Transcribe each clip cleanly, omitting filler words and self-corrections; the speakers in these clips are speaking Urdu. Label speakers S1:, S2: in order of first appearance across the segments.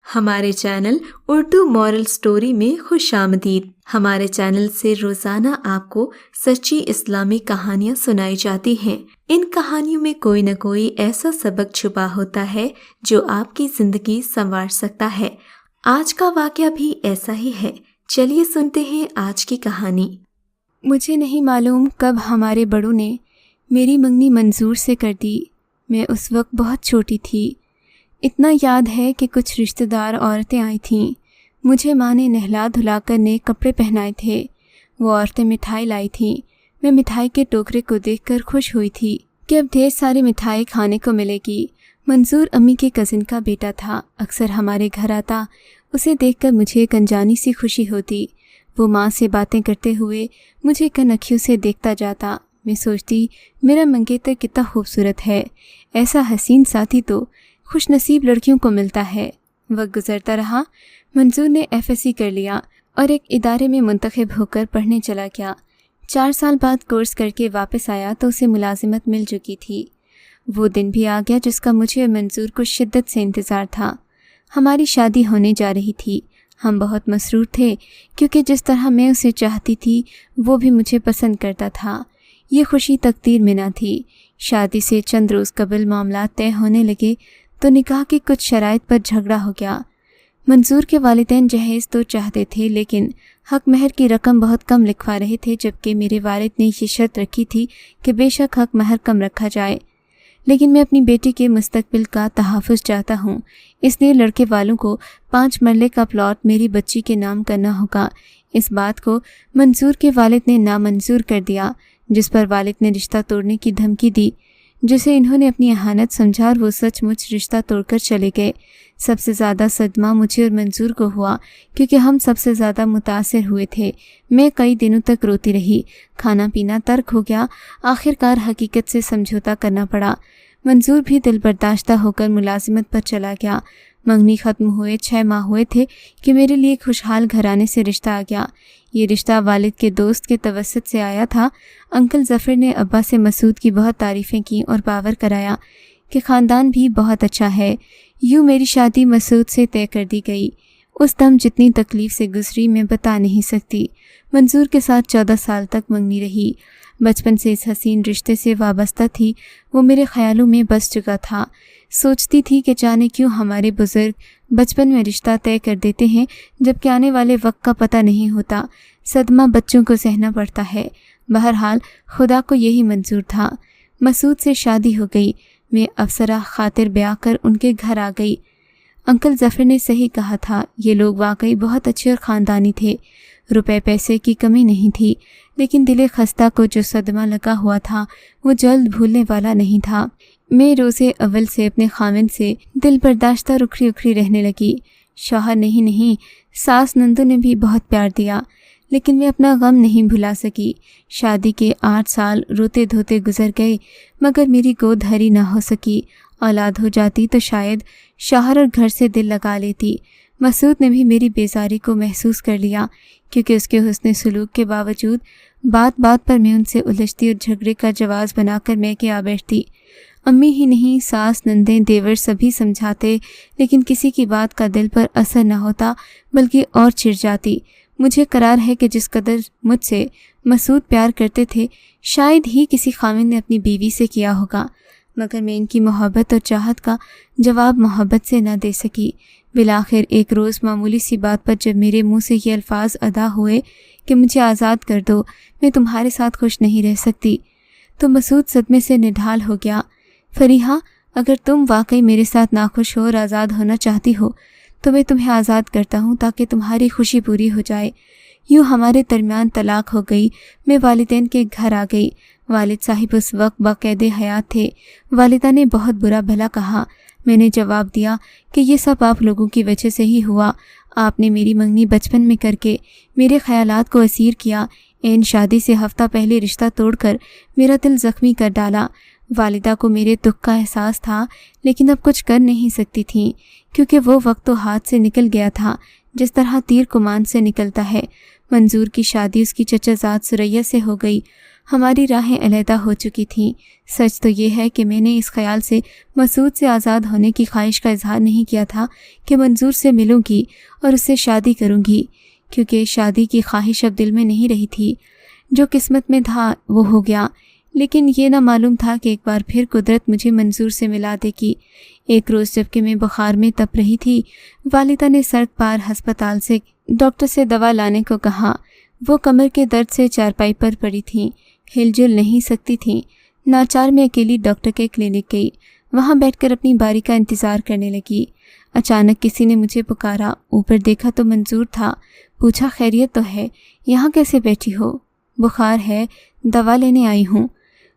S1: ہمارے چینل اردو مورل سٹوری میں خوش آمدید۔ ہمارے چینل سے روزانہ آپ کو سچی اسلامی کہانیاں سنائی جاتی ہیں۔ ان کہانیوں میں کوئی نہ کوئی ایسا سبق چھپا ہوتا ہے جو آپ کی زندگی سنوار سکتا ہے۔ آج کا واقعہ بھی ایسا ہی ہے۔ چلیے سنتے ہیں آج کی کہانی۔
S2: مجھے نہیں معلوم کب ہمارے بڑوں نے میری منگنی منظور سے کر دی۔ میں اس وقت بہت چھوٹی تھی۔ اتنا یاد ہے کہ کچھ رشتہ دار عورتیں آئی تھیں۔ مجھے ماں نے نہلا دھلا کر نئے کپڑے پہنائے تھے۔ وہ عورتیں مٹھائی لائی تھیں۔ میں مٹھائی کے ٹوکرے کو دیکھ کر خوش ہوئی تھی کہ اب ڈھیر ساری مٹھائی کھانے کو ملے گی۔ منظور امی کے کزن کا بیٹا تھا۔ اکثر ہمارے گھر آتا۔ اسے دیکھ کر مجھے ایک انجانی سی خوشی ہوتی۔ وہ ماں سے باتیں کرتے ہوئے مجھے کن اکھیوں سے دیکھتا جاتا۔ میں سوچتی میرا منگیتر کتنا خوبصورت ہے۔ ایسا حسین ساتھی تو خوش نصیب لڑکیوں کو ملتا ہے۔ وقت گزرتا رہا۔ منظور نے FSC کر لیا اور ایک ادارے میں منتخب ہو کر پڑھنے چلا گیا۔ 4 سال بعد کورس کر کے واپس آیا تو اسے ملازمت مل چکی تھی۔ وہ دن بھی آ گیا جس کا مجھے اور منظور کو شدت سے انتظار تھا۔ ہماری شادی ہونے جا رہی تھی۔ ہم بہت مسرور تھے کیونکہ جس طرح میں اسے چاہتی تھی وہ بھی مجھے پسند کرتا تھا۔ یہ خوشی تقدیر میں نہ تھی۔ شادی سے چند روز قبل معاملات طے ہونے لگے تو نکاح کی کچھ شرائط پر جھگڑا ہو گیا۔ منظور کے والدین جہیز تو چاہتے تھے لیکن حق مہر کی رقم بہت کم لکھوا رہے تھے، جبکہ میرے والد نے یہ شرط رکھی تھی کہ بے شک حق مہر کم رکھا جائے، لیکن میں اپنی بیٹی کے مستقبل کا تحفظ چاہتا ہوں، اس لیے لڑکے والوں کو 5 مرلے کا پلاٹ میری بچی کے نام کرنا ہوگا۔ اس بات کو منظور کے والد نے نامنظور کر دیا، جس پر والد نے رشتہ توڑنے کی دھمکی دی، جسے انہوں نے اپنی اہانت سمجھا اور وہ سچ مچ رشتہ توڑ کر چلے گئے۔ سب سے زیادہ صدمہ مجھے اور منظور کو ہوا کیونکہ ہم سب سے زیادہ متاثر ہوئے تھے۔ میں کئی دنوں تک روتی رہی۔ کھانا پینا ترک ہو گیا۔ آخرکار حقیقت سے سمجھوتا کرنا پڑا۔ منظور بھی دل برداشتہ ہو کر ملازمت پر چلا گیا۔ منگنی ختم ہوئے 6 ماہ ہوئے تھے کہ میرے لیے ایک خوشحال گھرانے سے رشتہ آ گیا۔ یہ رشتہ والد کے دوست کے توسط سے آیا تھا۔ انکل ظفر نے ابا سے مسعود کی بہت تعریفیں کی اور باور کرایا کہ خاندان بھی بہت اچھا ہے۔ یوں میری شادی مسعود سے طے کر دی گئی۔ اس دم جتنی تکلیف سے گزری میں بتا نہیں سکتی۔ منظور کے ساتھ 14 سال تک منگنی رہی۔ بچپن سے اس حسین رشتے سے وابستہ تھی۔ وہ میرے خیالوں میں بس چکا تھا۔ سوچتی تھی کہ جانے کیوں ہمارے بزرگ بچپن میں رشتہ طے کر دیتے ہیں جبکہ آنے والے وقت کا پتہ نہیں ہوتا۔ صدمہ بچوں کو سہنا پڑتا ہے۔ بہرحال خدا کو یہی منظور تھا۔ مسعود سے شادی ہو گئی۔ میں افسرہ خاطر بیاہ کر ان کے گھر آ گئی۔ انکل ظفر نے صحیح کہا تھا، یہ لوگ واقعی بہت اچھے اور خاندانی تھے۔ روپے پیسے کی کمی نہیں تھی، لیکن دل خستہ کو جو صدمہ لگا ہوا تھا وہ جلد بھولنے والا نہیں تھا۔ میں روزے اول سے اپنے خاوند سے دل برداشتہ رکھی اکھڑی رہنے لگی۔ شوہر نہیں ساس نندو نے بھی بہت پیار دیا، لیکن میں اپنا غم نہیں بھلا سکی۔ شادی کے 8 سال روتے دھوتے گزر گئے مگر میری گود ہری نہ ہو سکی۔ اولاد ہو جاتی تو شاید شوہر اور گھر سے دل لگا لیتی۔ مسعود نے بھی میری بیزاری کو محسوس کر لیا کیونکہ اس کے حسن سلوک کے باوجود بات بات پر میں ان سے الجھتی اور جھگڑے کا جواز بنا کر میں کے آ بیٹھتی۔ امی ہی نہیں ساس نندیں دیور سبھی سمجھاتے لیکن کسی کی بات کا دل پر اثر نہ ہوتا بلکہ اور چڑ جاتی۔ مجھے قرار ہے کہ جس قدر مجھ سے مسعود پیار کرتے تھے شاید ہی کسی خاوند نے اپنی بیوی سے کیا ہوگا، مگر میں ان کی محبت اور چاہت کا جواب محبت سے نہ دے سکی۔ بالآخر ایک روز معمولی سی بات پر جب میرے منہ سے یہ الفاظ ادا ہوئے کہ مجھے آزاد کر دو، میں تمہارے ساتھ خوش نہیں رہ سکتی، تو مسعود صدمے سے نڈھال ہو گیا۔ فریحہ، اگر تم واقعی میرے ساتھ ناخوش ہو اور آزاد ہونا چاہتی ہو تو میں تمہیں آزاد کرتا ہوں تاکہ تمہاری خوشی پوری ہو جائے۔ یوں ہمارے درمیان طلاق ہو گئی۔ میں والدین کے گھر آ گئی۔ والد صاحب اس وقت باقید حیات تھے۔ والدہ نے بہت برا بھلا کہا۔ میں نے جواب دیا کہ یہ سب آپ لوگوں کی وجہ سے ہی ہوا۔ آپ نے میری منگنی بچپن میں کر کے میرے خیالات کو اسیر کیا۔ عین شادی سے ہفتہ پہلے رشتہ توڑ کر میرا دل زخمی کر ڈالا۔ والدہ کو میرے دکھ کا احساس تھا لیکن اب کچھ کر نہیں سکتی تھیں کیونکہ وہ وقت تو ہاتھ سے نکل گیا تھا جس طرح تیر کمان سے نکلتا ہے۔ منظور کی شادی اس کی چچا زاد سریا سے ہو گئی۔ ہماری راہیں علیحدہ ہو چکی تھیں۔ سچ تو یہ ہے کہ میں نے اس خیال سے مسعود سے آزاد ہونے کی خواہش کا اظہار نہیں کیا تھا کہ منظور سے ملوں گی اور اس سے شادی کروں گی، کیونکہ شادی کی خواہش اب دل میں نہیں رہی تھی۔ جو قسمت میں تھا وہ ہو گیا، لیکن یہ نہ معلوم تھا کہ ایک بار پھر قدرت مجھے منظور سے ملا دے گی۔ ایک روز جب کہ میں بخار میں تپ رہی تھی، والدہ نے سڑک پار ہسپتال سے ڈاکٹر سے دوا لانے کو کہا۔ وہ کمر کے درد سے چارپائی پر پڑی تھیں، ہل جل نہیں سکتی تھیں۔ ناچار میں اکیلی ڈاکٹر کے کلینک گئی، وہاں بیٹھ کر اپنی باری کا انتظار کرنے لگی۔ اچانک کسی نے مجھے پکارا، اوپر دیکھا تو منظور تھا۔ پوچھا خیریت تو ہے، یہاں کیسے بیٹھی ہو؟ بخار ہے، دوا لینے آئی ہوں۔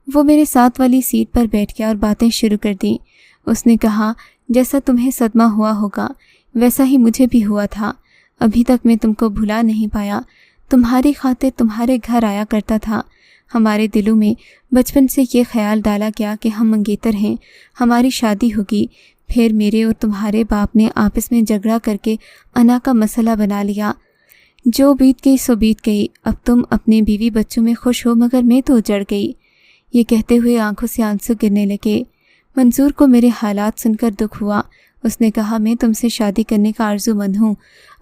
S2: وہ میرے ساتھ والی سیٹ پر بیٹھ گیا اور باتیں شروع کر دیں۔ اس نے کہا، جیسا تمہیں صدمہ ہوا ہوگا ویسا ہی مجھے بھی ہوا تھا۔ ابھی تک میں تم کو بھلا نہیں پایا، تمہاری خاطر تمہارے گھر آیا کرتا تھا۔ ہمارے دلوں میں بچپن سے یہ خیال ڈالا گیا کہ ہم منگیتر ہیں، ہماری شادی ہوگی۔ پھر میرے اور تمہارے باپ نے آپس میں جھگڑا کر کے انا کا مسئلہ بنا لیا۔ جو بیت گئی سو بیت گئی، اب تم اپنے بیوی بچوں میں خوش ہو، مگر میں تو اجڑ گئی۔ یہ کہتے ہوئے آنکھوں سے آنسو گرنے لگے۔ منظور کو میرے حالات سن کر دکھ ہوا۔ اس نے کہا، میں تم سے شادی کرنے کا آرزو مند ہوں،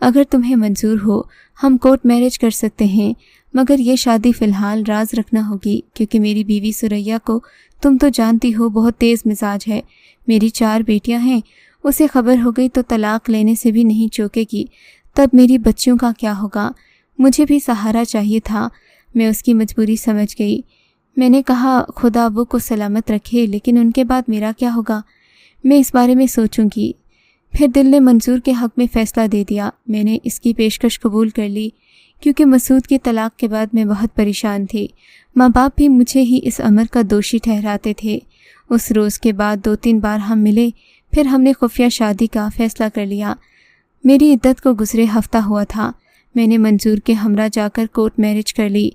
S2: اگر تمہیں منظور ہو ہم کورٹ میرج کر سکتے ہیں، مگر یہ شادی فی الحال راز رکھنا ہوگی، کیونکہ میری بیوی سریا کو تم تو جانتی ہو بہت تیز مزاج ہے۔ میری 4 بیٹیاں ہیں، اسے خبر ہو گئی تو طلاق لینے سے بھی نہیں چوکے گی۔ تب میری بچیوں کا کیا ہوگا؟ مجھے بھی سہارا چاہیے تھا۔ میں اس کی مجبوری سمجھ گئی۔ میں نے کہا، خدا ابو کو سلامت رکھے، لیکن ان کے بعد میرا کیا ہوگا؟ میں اس بارے میں سوچوں گی۔ پھر دل نے منظور کے حق میں فیصلہ دے دیا۔ میں نے اس کی پیشکش قبول کر لی، کیونکہ مسعود کی طلاق کے بعد میں بہت پریشان تھی۔ ماں باپ بھی مجھے ہی اس امر کا دوشی ٹھہراتے تھے۔ اس روز کے بعد 2-3 بار ہم ملے، پھر ہم نے خفیہ شادی کا فیصلہ کر لیا۔ میری عدت کو گزرے ہفتہ ہوا تھا، میں نے منظور کے ہمراہ جا کر کورٹ میرج کر لی۔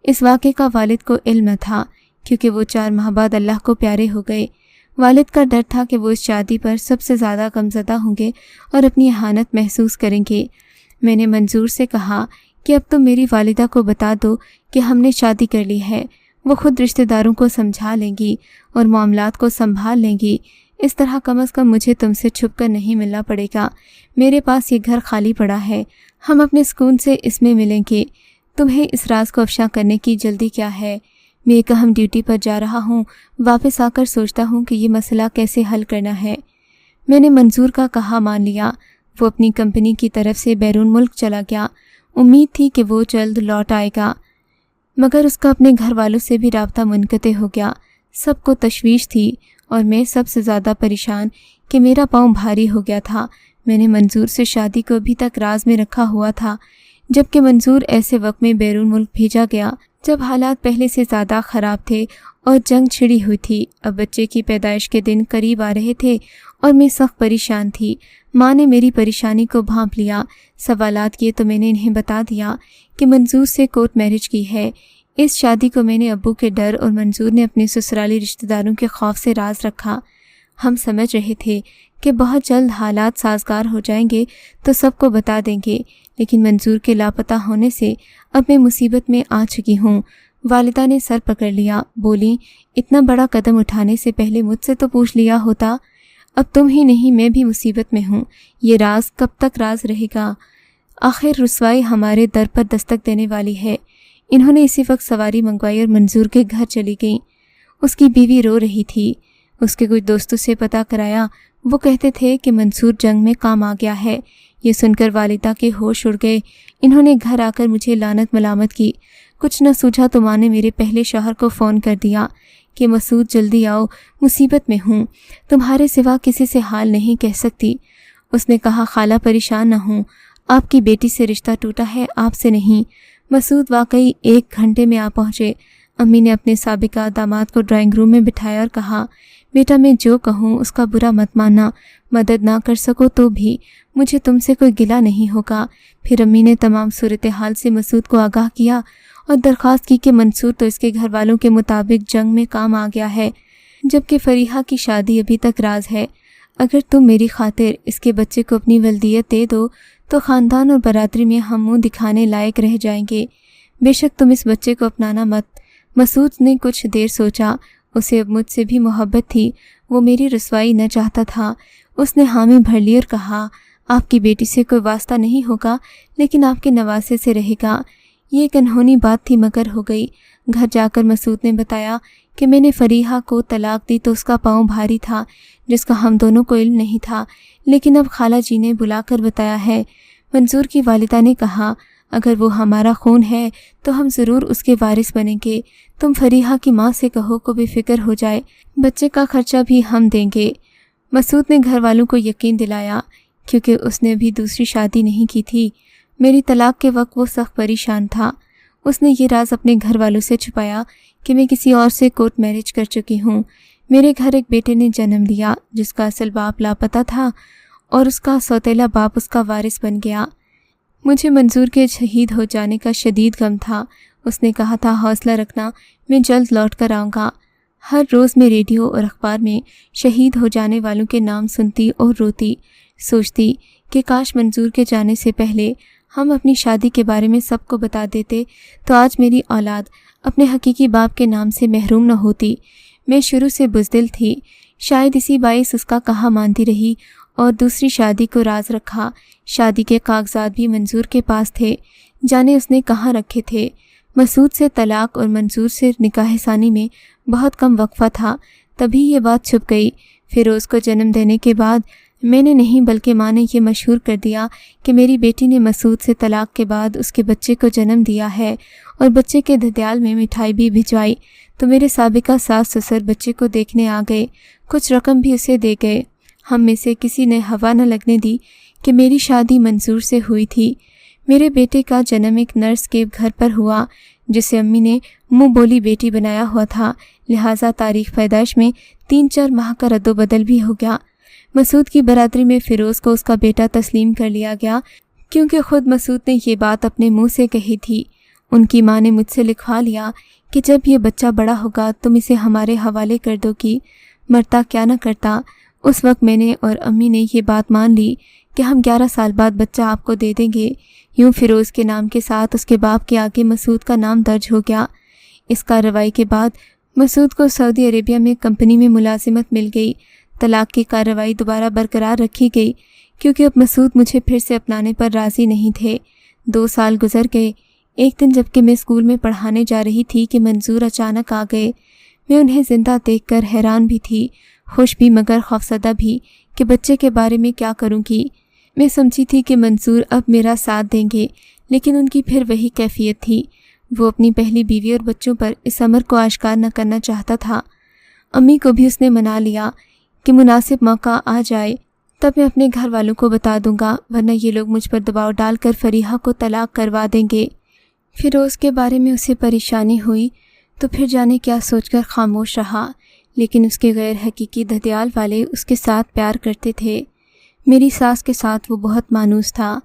S2: اس واقعے کا والد کو علم نہ تھا، کیونکہ وہ 4 ماہ بعد اللہ کو پیارے ہو گئے۔ والد کا ڈر تھا کہ وہ اس شادی پر سب سے زیادہ غمزدہ ہوں گے اور اپنی اہانت محسوس کریں گے۔ میں نے منظور سے کہا کہ اب تم میری والدہ کو بتا دو کہ ہم نے شادی کر لی ہے، وہ خود رشتہ داروں کو سمجھا لیں گی اور معاملات کو سنبھال لیں گی۔ اس طرح کم از کم مجھے تم سے چھپ کر نہیں ملنا پڑے گا۔ میرے پاس یہ گھر خالی پڑا ہے، ہم اپنے سکون سے اس میں ملیں گے۔ تمہیں اس راز کو افشاں کرنے کی جلدی کیا ہے؟ میں ایک اہم ڈیوٹی پر جا رہا ہوں، واپس آ کر سوچتا ہوں کہ یہ مسئلہ کیسے حل کرنا ہے۔ میں نے منظور کا کہا مان لیا۔ وہ اپنی کمپنی کی طرف سے بیرون ملک چلا گیا۔ امید تھی کہ وہ جلد لوٹ آئے گا، مگر اس کا اپنے گھر والوں سے بھی رابطہ منقطع ہو گیا۔ سب کو تشویش تھی اور میں سب سے زیادہ پریشان کہ میرا پاؤں بھاری ہو گیا تھا۔ میں نے منظور سے شادی کو ابھی تک راز میں رکھا ہوا تھا، جبکہ منظور ایسے وقت میں بیرون ملک بھیجا گیا جب حالات پہلے سے زیادہ خراب تھے اور جنگ چھڑی ہوئی تھی۔ اب بچے کی پیدائش کے دن قریب آ رہے تھے اور میں سخت پریشان تھی۔ ماں نے میری پریشانی کو بھانپ لیا، سوالات کیے تو میں نے انہیں بتا دیا کہ منظور سے کورٹ میرج کی ہے۔ اس شادی کو میں نے ابو کے ڈر اور منظور نے اپنے سسرالی رشتہ داروں کے خوف سے راز رکھا۔ ہم سمجھ رہے تھے کہ بہت جلد حالات سازگار ہو جائیں گے تو سب کو بتا دیں گے، لیکن منظور کے لاپتہ ہونے سے اب میں مصیبت میں آ چکی ہوں۔ والدہ نے سر پکڑ لیا، بولی، اتنا بڑا قدم اٹھانے سے پہلے مجھ سے تو پوچھ لیا ہوتا۔ اب تم ہی نہیں میں بھی مصیبت میں ہوں، یہ راز کب تک راز رہے گا؟ آخر رسوائی ہمارے در پر دستک دینے والی ہے۔ انہوں نے اسی وقت سواری منگوائی اور منظور کے گھر چلی گئیں۔ اس کی بیوی رو رہی تھی۔ اس کے کچھ دوستوں سے پتہ کرایا، وہ کہتے تھے کہ منصور جنگ میں کام آ گیا ہے۔ یہ سن کر والدہ کے ہوش اڑ گئے۔ انہوں نے گھر آ کر مجھے لعنت ملامت کی۔ کچھ نہ سوچا تو ماں نے میرے پہلے شوہر کو فون کر دیا کہ مسعود جلدی آؤ، مصیبت میں ہوں، تمہارے سوا کسی سے حال نہیں کہہ سکتی۔ اس نے کہا، خالہ پریشان نہ ہوں، آپ کی بیٹی سے رشتہ ٹوٹا ہے، آپ سے نہیں۔ مسعود واقعی 1 گھنٹے میں آ پہنچے۔ امی نے اپنے سابقہ داماد کو ڈرائنگ روم میں بٹھایا اور کہا، بیٹا میں جو کہوں اس کا برا مت ماننا، مدد نہ کر سکو تو بھی مجھے تم سے کوئی گلہ نہیں ہوگا۔ پھر امی نے تمام صورتحال سے مسعود کو آگاہ کیا اور درخواست کی کہ منصور تو اس کے گھر والوں کے مطابق جنگ میں کام آ گیا ہے، جبکہ فریحہ کی شادی ابھی تک راز ہے۔ اگر تم میری خاطر اس کے بچے کو اپنی ولدیت دے دو تو خاندان اور برادری میں ہم منہ دکھانے لائق رہ جائیں گے۔ بے شک تم اس بچے کو اپنانا مت، مسعود نے کچھ دیر سوچا، اسے اب مجھ سے بھی محبت تھی، وہ میری رسوائی نہ چاہتا تھا۔ اس نے حامی بھر لی اور کہا، آپ کی بیٹی سے کوئی واسطہ نہیں ہوگا، لیکن آپ کے نواسے سے رہے گا۔ یہ ایک انہونی بات تھی مگر ہو گئی۔ گھر جا کر مسعود نے بتایا کہ میں نے فریحہ کو طلاق دی تو اس کا پاؤں بھاری تھا، جس کا ہم دونوں کو علم نہیں تھا، لیکن اب خالہ جی نے بلا کر بتایا ہے۔ منظور کی والدہ نے کہا، اگر وہ ہمارا خون ہے تو ہم ضرور اس کے وارث بنیں گے۔ تم فریحہ کی ماں سے کہو کو بے فکر ہو جائے، بچے کا خرچہ بھی ہم دیں گے۔ مسعود نے گھر والوں کو یقین دلایا، کیونکہ اس نے بھی دوسری شادی نہیں کی تھی۔ میری طلاق کے وقت وہ سخت پریشان تھا۔ اس نے یہ راز اپنے گھر والوں سے چھپایا کہ میں کسی اور سے کورٹ میرج کر چکی ہوں۔ میرے گھر ایک بیٹے نے جنم لیا جس کا اصل باپ لاپتہ تھا اور اس کا سوتیلا باپ اس کا وارث بن گیا۔ مجھے منظور کے شہید ہو جانے کا شدید غم تھا۔ اس نے کہا تھا، حوصلہ رکھنا، میں جلد لوٹ کر آؤں گا۔ ہر روز میں ریڈیو اور اخبار میں شہید ہو جانے والوں کے نام سنتی اور روتی، سوچتی کہ کاش منظور کے جانے سے پہلے ہم اپنی شادی کے بارے میں سب کو بتا دیتے تو آج میری اولاد اپنے حقیقی باپ کے نام سے محروم نہ ہوتی۔ میں شروع سے بزدل تھی، شاید اسی باعث اس کا کہا مانتی رہی اور دوسری شادی کو راز رکھا۔ شادی کے کاغذات بھی منظور کے پاس تھے، جانے اس نے کہاں رکھے تھے۔ مسعود سے طلاق اور منظور سے نکاح ثانی میں بہت کم وقفہ تھا، تبھی یہ بات چھپ گئی۔ فیروز کو جنم دینے کے بعد میں نے نہیں بلکہ ماں نے یہ مشہور کر دیا کہ میری بیٹی نے مسعود سے طلاق کے بعد اس کے بچے کو جنم دیا ہے، اور بچے کے دھدیال میں مٹھائی بھی بھجوائی تو میرے سابقہ ساس سسر بچے کو دیکھنے آ گئے، کچھ رقم بھی اسے دے گئے۔ ہم میں سے کسی نے ہوا نہ لگنے دی کہ میری شادی منظور سے ہوئی تھی۔ میرے بیٹے کا جنم ایک نرس کے گھر پر ہوا جسے امی نے منہ بولی بیٹی بنایا ہوا تھا، لہٰذا تاریخ پیدائش میں 3-4 ماہ کا رد و بدل بھی ہو گیا۔ مسعود کی برادری میں فیروز کو اس کا بیٹا تسلیم کر لیا گیا، کیونکہ خود مسعود نے یہ بات اپنے منہ سے کہی تھی۔ ان کی ماں نے مجھ سے لکھوا لیا کہ جب یہ بچہ بڑا ہوگا تم اسے ہمارے حوالے کر دو گی، مرتا کیا نہ کرتا۔ اس وقت میں نے اور امی نے یہ بات مان لی کہ ہم 11 سال بعد بچہ آپ کو دے دیں گے۔ یوں فیروز کے نام کے ساتھ اس کے باپ کے آگے مسعود کا نام درج ہو گیا۔ اس کارروائی کے بعد مسعود کو سعودی عربیہ میں کمپنی میں ملازمت مل گئی۔ طلاق کی کارروائی دوبارہ برقرار رکھی گئی کیونکہ اب مسعود مجھے پھر سے اپنانے پر راضی نہیں تھے۔ 2 سال گزر گئے۔ ایک دن جب کہ میں اسکول میں پڑھانے جا رہی تھی کہ منظور اچانک آ گئے۔ میں انہیں زندہ دیکھ کر حیران بھی تھی، خوش بھی مگر خوفزدہ بھی کہ بچے کے بارے میں کیا کروں گی۔ میں سمجھی تھی کہ منظور اب میرا ساتھ دیں گے، لیکن ان کی پھر وہی کیفیت تھی۔ وہ اپنی پہلی بیوی اور بچوں پر اس امر کو آشکار نہ کرنا چاہتا تھا۔ امی کو بھی اس نے منا لیا کہ مناسب موقع آ جائے تب میں اپنے گھر والوں کو بتا دوں گا، ورنہ یہ لوگ مجھ پر دباؤ ڈال کر فریحہ کو طلاق کروا دیں گے۔ فیروز کے بارے میں اسے پریشانی ہوئی تو پھر جانے کیا سوچ کر خاموش رہا، لیکن اس کے غیر حقیقی دھدیال والے اس کے ساتھ پیار کرتے تھے۔ میری ساس کے ساتھ وہ بہت مانوس تھا۔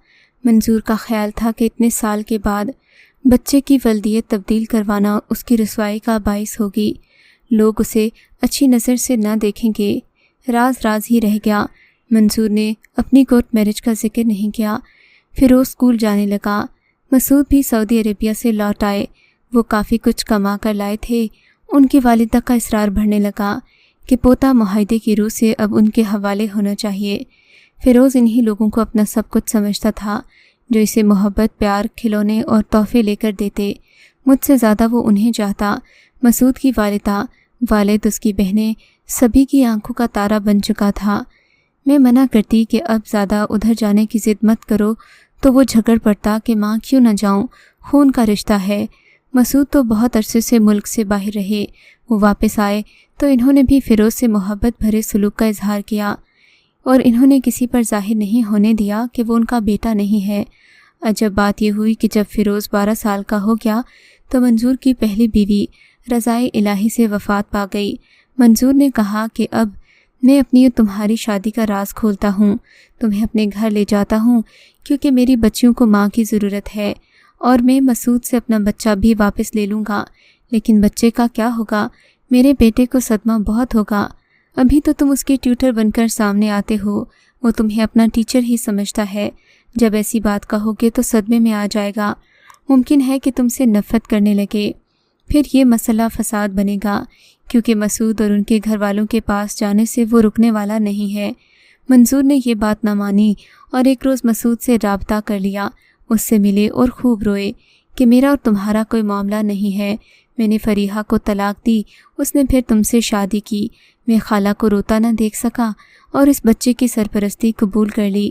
S2: منظور کا خیال تھا کہ اتنے سال کے بعد بچے کی ولدیت تبدیل کروانا اس کی رسوائی کا باعث ہوگی، لوگ اسے اچھی نظر سے نہ دیکھیں گے۔ راز راز ہی رہ گیا۔ منظور نے اپنی کورٹ میرج کا ذکر نہیں کیا۔ فیروز اسکول جانے لگا۔ مسعود بھی سعودی عربیہ سے لوٹ آئے۔ وہ کافی کچھ کما کر لائے تھے۔ ان کی والدہ کا اصرار بڑھنے لگا کہ پوتا معاہدے کی روح سے اب ان کے حوالے ہونا چاہیے۔ فیروز انہی لوگوں کو اپنا سب کچھ سمجھتا تھا جو اسے محبت، پیار، کھلونے اور تحفے لے کر دیتے۔ مجھ سے زیادہ وہ انہیں چاہتا۔ مسعود کی والدہ، والد، اس کی بہنیں، سبھی کی آنکھوں کا تارا بن چکا تھا۔ میں منع کرتی کہ اب زیادہ ادھر جانے کی ضد مت کرو تو وہ جھگڑ پڑتا کہ ماں کیوں نہ جاؤں، خون کا رشتہ ہے۔ مسعود تو بہت عرصے سے ملک سے باہر رہے۔ وہ واپس آئے تو انہوں نے بھی فیروز سے محبت بھرے سلوک کا اظہار کیا اور انہوں نے کسی پر ظاہر نہیں ہونے دیا کہ وہ ان کا بیٹا نہیں ہے۔ عجب بات یہ ہوئی کہ جب فیروز 12 سال کا ہو گیا تو منظور کی پہلی بیوی رضائے الہی سے وفات پا گئی۔ منظور نے کہا کہ اب میں اپنی اور تمہاری شادی کا راز کھولتا ہوں، تمہیں اپنے گھر لے جاتا ہوں کیونکہ میری بچیوں کو ماں کی ضرورت ہے، اور میں مسعود سے اپنا بچہ بھی واپس لے لوں گا۔ لیکن بچے کا کیا ہوگا؟ میرے بیٹے کو صدمہ بہت ہوگا۔ ابھی تو تم اس کے ٹیوٹر بن کر سامنے آتے ہو، وہ تمہیں اپنا ٹیچر ہی سمجھتا ہے۔ جب ایسی بات کہو گے تو صدمے میں آ جائے گا، ممکن ہے کہ تم سے نفرت کرنے لگے۔ پھر یہ مسئلہ فساد بنے گا، کیونکہ مسعود اور ان کے گھر والوں کے پاس جانے سے وہ رکنے والا نہیں ہے۔ منظور نے یہ بات نہ مانی اور ایک روز مسعود سے رابطہ کر لیا، اس سے ملے اور خوب روئے کہ میرا اور تمہارا کوئی معاملہ نہیں ہے، میں نے فریحہ کو طلاق دی، اس نے پھر تم سے شادی کی، میں خالہ کو روتا نہ دیکھ سکا اور اس بچے کی سرپرستی قبول کر لی۔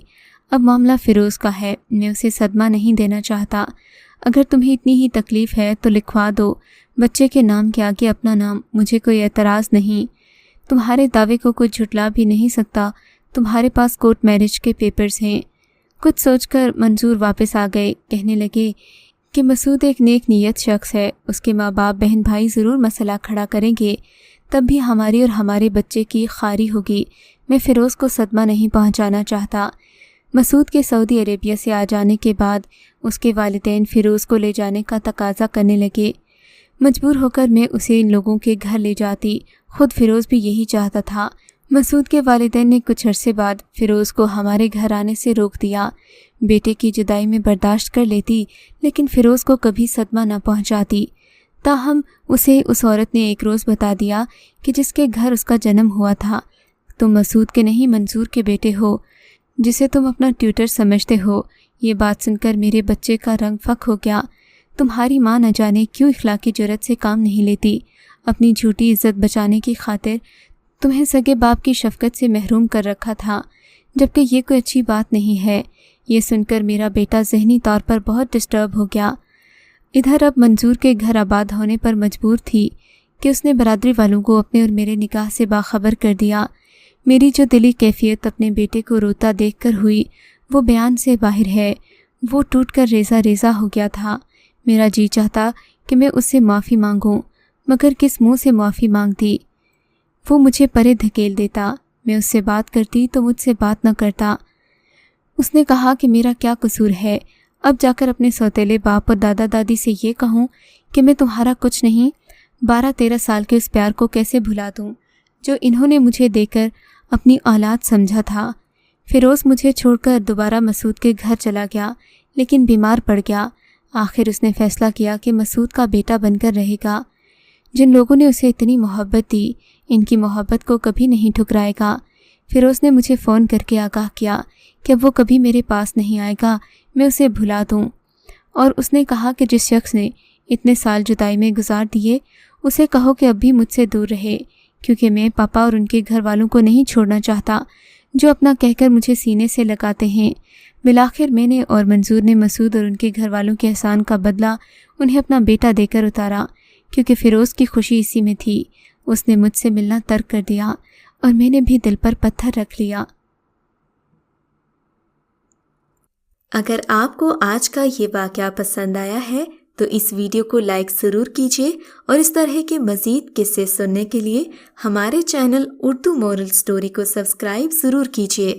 S2: اب معاملہ فیروز کا ہے، میں اسے صدمہ نہیں دینا چاہتا، اگر تمہیں اتنی ہی تکلیف ہے تو لکھوا دو، بچے کے نام کے آگے اپنا نام، مجھے کوئی اعتراض نہیں، تمہارے دعوے کو کوئی جھٹلا بھی نہیں سکتا، تمہارے پاس کورٹ میرج کے پیپرز ہیں۔ کچھ سوچ کر منظور واپس آ گئے، کہنے لگے کہ مسعود ایک نیک نیت شخص ہے، اس کے ماں باپ بہن بھائی ضرور مسئلہ کھڑا کریں گے، تب بھی ہماری اور ہمارے بچے کی خاری ہوگی، میں فیروز کو صدمہ نہیں پہنچانا چاہتا۔ مسعود کے سعودی عربیہ سے آ جانے کے بعد اس کے والدین فیروز کو لے جانے کا تقاضا کرنے لگے، مجبور ہو کر میں اسے ان لوگوں کے گھر لے جاتی، خود فیروز بھی یہی چاہتا تھا۔ مسعود کے والدین نے کچھ عرصے بعد فیروز کو ہمارے گھر آنے سے روک دیا، بیٹے کی جدائی میں برداشت کر لیتی لیکن فیروز کو کبھی صدمہ نہ پہنچاتی۔ تاہم اسے اس عورت نے ایک روز بتا دیا کہ جس کے گھر اس کا جنم ہوا تھا، تم مسعود کے نہیں منظور کے بیٹے ہو، جسے تم اپنا ٹیوٹر سمجھتے ہو۔ یہ بات سن کر میرے بچے کا رنگ فک ہو گیا، تمہاری ماں نہ جانے کیوں اخلاقی جرأت سے کام نہیں لیتی، اپنی جھوٹی عزت بچانے کی خاطر تمہیں سگے باپ کی شفقت سے محروم کر رکھا تھا، جبکہ یہ کوئی اچھی بات نہیں ہے۔ یہ سن کر میرا بیٹا ذہنی طور پر بہت ڈسٹرب ہو گیا۔ ادھر اب منظور کے گھر آباد ہونے پر مجبور تھی کہ اس نے برادری والوں کو اپنے اور میرے نکاح سے باخبر کر دیا۔ میری جو دلی کیفیت اپنے بیٹے کو روتا دیکھ کر ہوئی وہ بیان سے باہر ہے، وہ ٹوٹ کر ریزہ ریزہ ہو گیا تھا۔ میرا جی چاہتا کہ میں اس سے معافی مانگوں، مگر کس منہ سے معافی مانگتی؟ وہ مجھے پرے دھکیل دیتا، میں اس سے بات کرتی تو مجھ سے بات نہ کرتا۔ اس نے کہا کہ میرا کیا قصور ہے، اب جا کر اپنے سوتیلے باپ اور دادا دادی سے یہ کہوں کہ میں تمہارا کچھ نہیں؟ 12-13 سال کے اس پیار کو کیسے بھلا دوں جو انہوں نے مجھے دے کر اپنی اولاد سمجھا تھا؟ فیروز مجھے چھوڑ کر دوبارہ مسعود کے گھر چلا گیا، لیکن بیمار پڑ گیا۔ آخر اس نے فیصلہ کیا کہ مسعود کا بیٹا بن کر رہے گا۔ جن لوگوں نے اسے اتنی محبت دی، ان کی محبت کو کبھی نہیں ٹھکرائے گا۔ فیروز نے مجھے فون کر کے آگاہ کیا کہ اب وہ کبھی میرے پاس نہیں آئے گا، میں اسے بھلا دوں، اور اس نے کہا کہ جس شخص نے اتنے سال جدائی میں گزار دیے اسے کہو کہ اب بھی مجھ سے دور رہے، کیونکہ میں پاپا اور ان کے گھر والوں کو نہیں چھوڑنا چاہتا جو اپنا کہہ کر مجھے سینے سے لگاتے ہیں۔ بالآخر میں نے اور منظور نے مسعود اور ان کے گھر والوں کے احسان کا بدلہ انہیں اپنا بیٹا دے کر اتارا، کیونکہ فیروز کی خوشی اسی میں تھی۔ اس نے مجھ سے ملنا ترک کر دیا اور میں نے بھی دل پر پتھر رکھ لیا۔
S1: اگر آپ کو آج کا یہ واقعہ پسند آیا ہے تو اس ویڈیو کو لائک ضرور کیجیے، اور اس طرح کے مزید قصے سننے کے لیے ہمارے چینل اردو مورل سٹوری کو سبسکرائب ضرور کیجیے۔